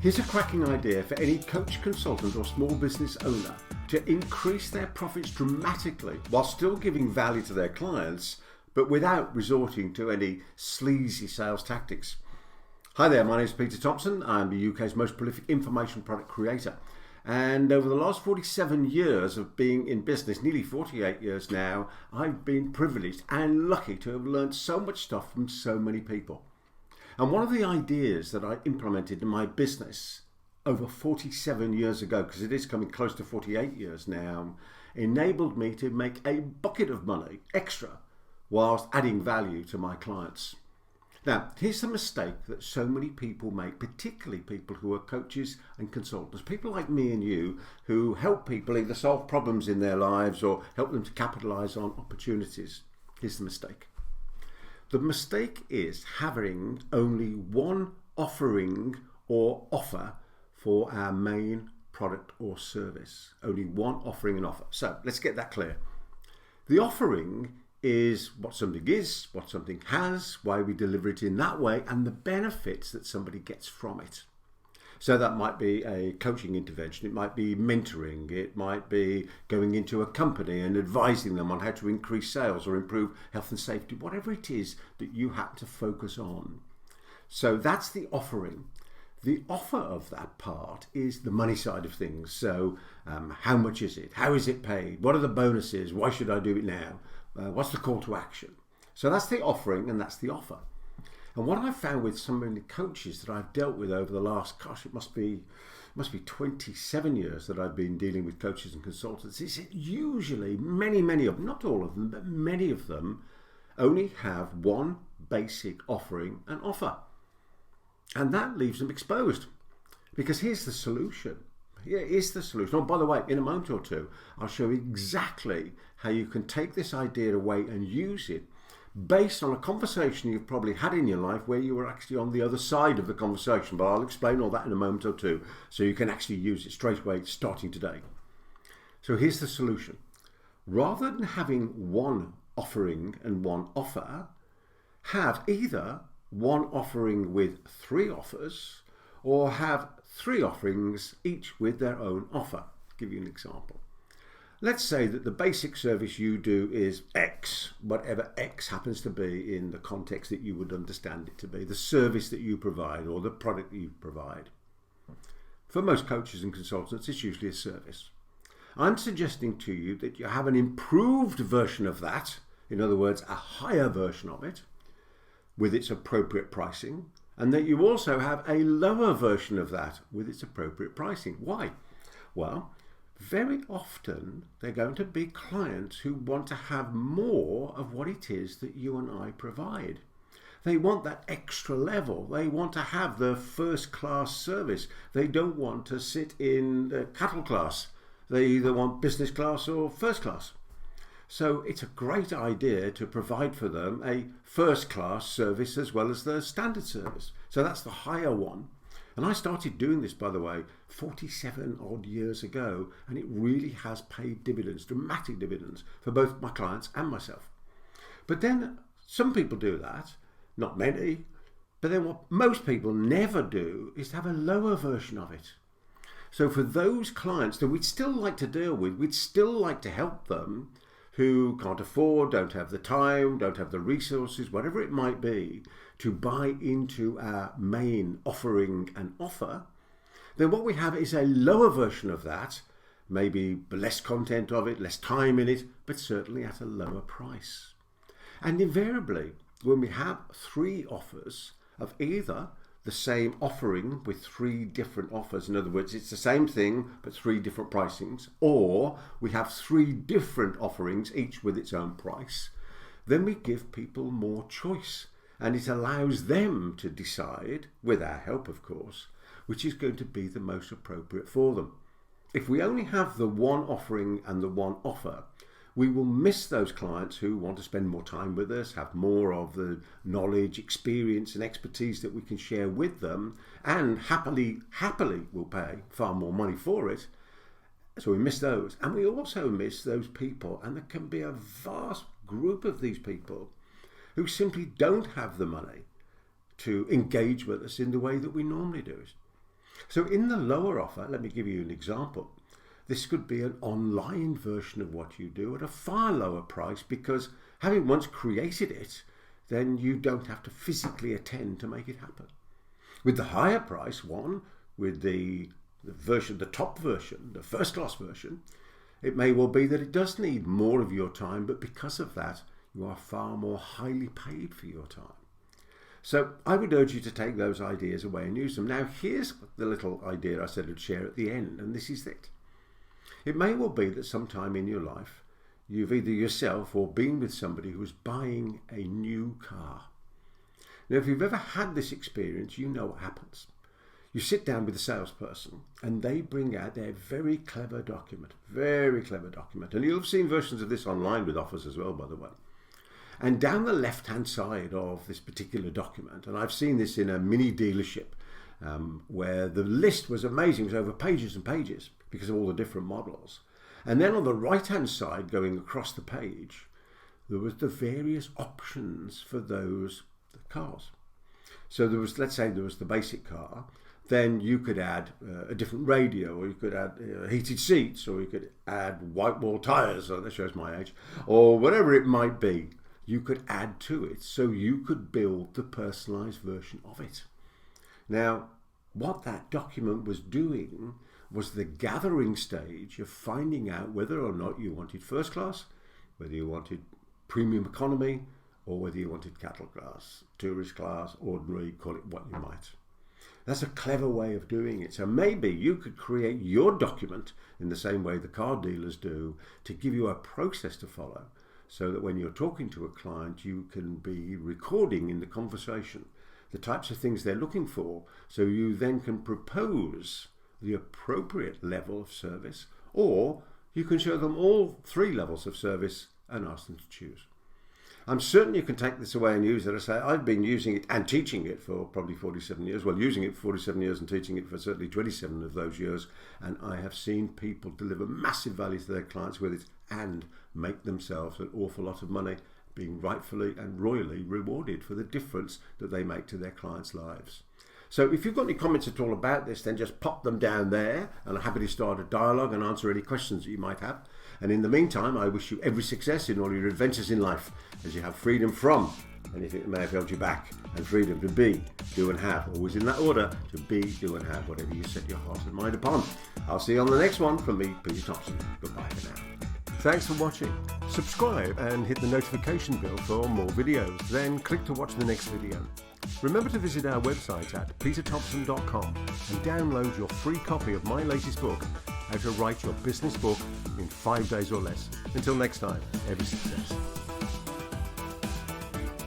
Here's a cracking idea for any coach, consultant or small business owner to increase their profits dramatically while still giving value to their clients, but without resorting to any sleazy sales tactics. Hi there, my name is Peter Thomson. I'm the UK's most prolific information product creator. And over the last 47 years of being in business, nearly 48 years now, I've been privileged and lucky to have learned so much stuff from so many people. And one of the ideas that I implemented in my business over 47 years ago, because it is coming close to 48 years now, enabled me to make a bucket of money extra whilst adding value to my clients. Now, here's the mistake that so many people make, particularly people who are coaches and consultants, people like me and you who help people either solve problems in their lives or help them to capitalize on opportunities. Here's the mistake. The mistake is having only one offering or offer for our main product or service. Only one offering and offer. So let's get that clear. The offering is what something is, what something has, why we deliver it in that way, and the benefits that somebody gets from it. So that might be a coaching intervention, it might be mentoring, it might be going into a company and advising them on how to increase sales or improve health and safety, whatever it is that you have to focus on. So that's the offering. The offer of that part is the money side of things. So how much is it? How is it paid? What are the bonuses? Why should I do it now? What's the call to action? So that's the offering and that's the offer. And what I've found with some of the coaches that I've dealt with over the last, it must be 27 years that I've been dealing with coaches and consultants, is that usually many of them, not all of them, but many of them only have one basic offering and offer. And that leaves them exposed. Because here's the solution. Here is the solution. Oh, by the way, in a moment or two, I'll show you exactly how you can take this idea away and use it based on a conversation you've probably had in your life where you were actually on the other side of the conversation. But I'll explain all that in a moment or two so you can actually use it straight away starting today. So here's the solution. Rather than having one offering and one offer, have either one offering with three offers or have three offerings, each with their own offer. I'll give you an example. Let's say that the basic service you do is X, whatever X happens to be in the context that you would understand it to be, the service that you provide or the product that you provide. For most coaches and consultants, it's usually a service. I'm suggesting to you that you have an improved version of that, in other words, a higher version of it, with its appropriate pricing, and that you also have a lower version of that with its appropriate pricing. Why? Well, very often they're going to be clients who want to have more of what it is that you and I provide. They want that extra level. They want to have the first class service. They don't want to sit in the cattle class. They either want business class or first class. So it's a great idea to provide for them a first class service as well as the standard service. So that's the higher one. And I started doing this, by the way, 47 odd years ago, and it really has paid dividends, dramatic dividends for both my clients and myself. But then some people do that, not many, but then what most people never do is to have a lower version of it. So for those clients that we'd still like to deal with, we'd still like to help them, who can't afford, don't have the time, don't have the resources, whatever it might be, to buy into our main offering and offer, then what we have is a lower version of that, maybe less content of it, less time in it, but certainly at a lower price. And invariably, when we have three offers of either the same offering with three different offers, in other words, it's the same thing but three different pricings, or we have three different offerings, each with its own price, then we give people more choice. And it allows them to decide, with our help of course, which is going to be the most appropriate for them. If we only have the one offering and the one offer, we will miss those clients who want to spend more time with us, have more of the knowledge, experience and expertise that we can share with them, and happily will pay far more money for it. So we miss those. And we also miss those people, and there can be a vast group of these people who simply don't have the money to engage with us in the way that we normally do it. So in the lower offer, let me give you an example. This could be an online version of what you do at a far lower price, because having once created it, then you don't have to physically attend to make it happen. With the higher price one, with the top version, the first class version, it may well be that it does need more of your time, but because of that, you are far more highly paid for your time. So I would urge you to take those ideas away and use them. Now, here's the little idea I said I'd share at the end, and this is it. It may well be that sometime in your life, you've either yourself or been with somebody who is buying a new car. Now, if you've ever had this experience, you know what happens. You sit down with a salesperson and they bring out their very clever document. And you'll have seen versions of this online with offers as well, by the way. And down the left-hand side of this particular document, and I've seen this in a mini dealership where the list was amazing. It was over pages and pages because of all the different models. And then on the right-hand side, going across the page, there was the various options for those cars. So there was, let's say there was the basic car. Then you could add a different radio, or you could add heated seats, or you could add white wall tyres, so that shows my age, or whatever it might be. You could add to it, so you could build the personalised version of it. Now, what that document was doing was the gathering stage of finding out whether or not you wanted first class, whether you wanted premium economy, or whether you wanted cattle class, tourist class, ordinary, call it what you might. That's a clever way of doing it. So maybe you could create your document in the same way the car dealers do, to give you a process to follow, so that when you're talking to a client, you can be recording in the conversation the types of things they're looking for, so you then can propose the appropriate level of service, or you can show them all 3 levels of service and ask them to choose. I'm certain you can take this away and use it. I say I've been using it and teaching it for probably 47 years. Well, using it for 47 years and teaching it for certainly 27 of those years. And I have seen people deliver massive value to their clients with it and make themselves an awful lot of money, being rightfully and royally rewarded for the difference that they make to their clients' lives. So if you've got any comments at all about this, then just pop them down there, and I'm happy to start a dialogue and answer any questions that you might have. And in the meantime, I wish you every success in all your adventures in life, as you have freedom from anything that may have held you back, and freedom to be, do and have, always in that order, to be, do and have whatever you set your heart and mind upon. I'll see you on the next one. From me, Peter Thomson. Goodbye for now. Thanks for watching. Subscribe and hit the notification bell for more videos. Then click to watch the next video. Remember to visit our website at peterthomson.com and download your free copy of my latest book, How to Write Your Business Book in 5 days or less. Until next time, every success.